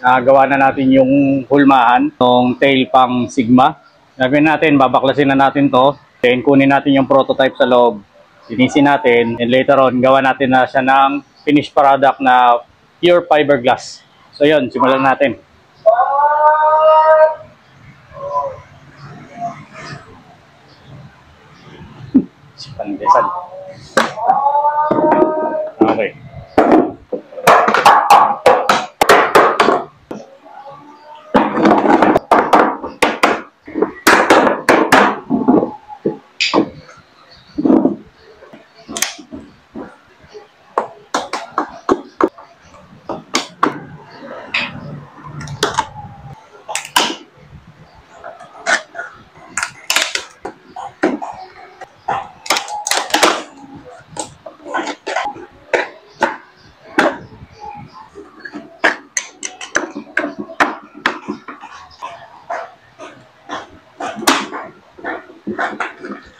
Nagawa na natin yung hulmahan ng tail pang Sigma. Gagawin natin, babaklasin na natin to. Then kunin natin yung prototype sa loob. Linisin natin. And later on, gawa natin na siya ng finished product na pure fiberglass. So yun, simulan natin. Pandesan. Okay.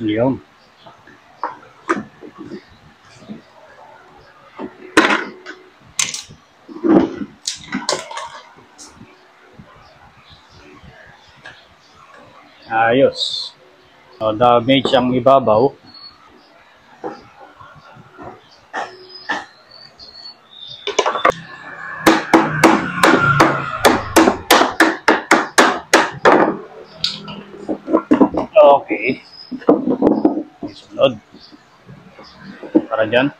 Yun. Ayos. So, damage ang ibabaw. Okay. Sunod. Para dyan.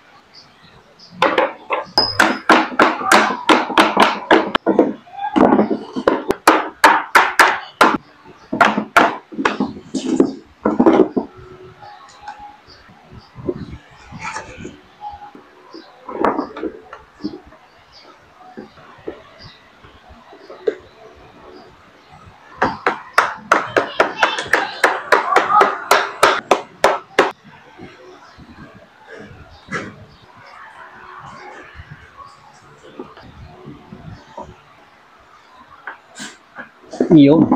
Yun.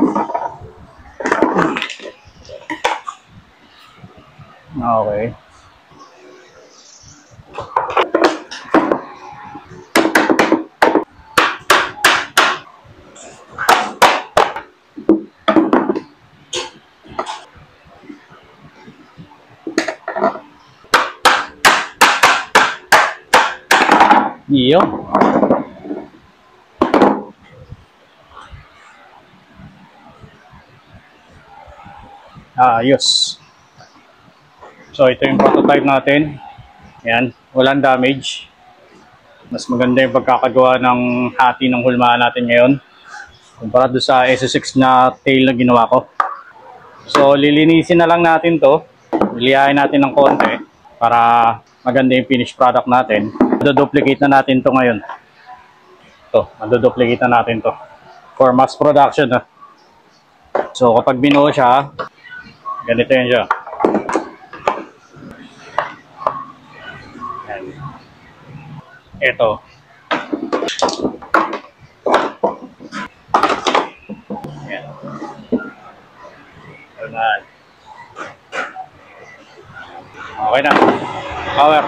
Okay. Yun. Ayos. So ito yung prototype natin. Yan, walang damage. Mas maganda yung pagkakagawa ng hati ng hulmahan natin ngayon kumpara doon sa SSX na tail na ginawa ko. So lilinisin na lang natin to. Lilihain natin ng konti para maganda yung finished product natin. Madoduplicate na natin to ngayon. Madoduplicate na natin to for mass production. So kapag binuo siya, ganito yan siya. Yan. Ito. Yan. Okay na. Power.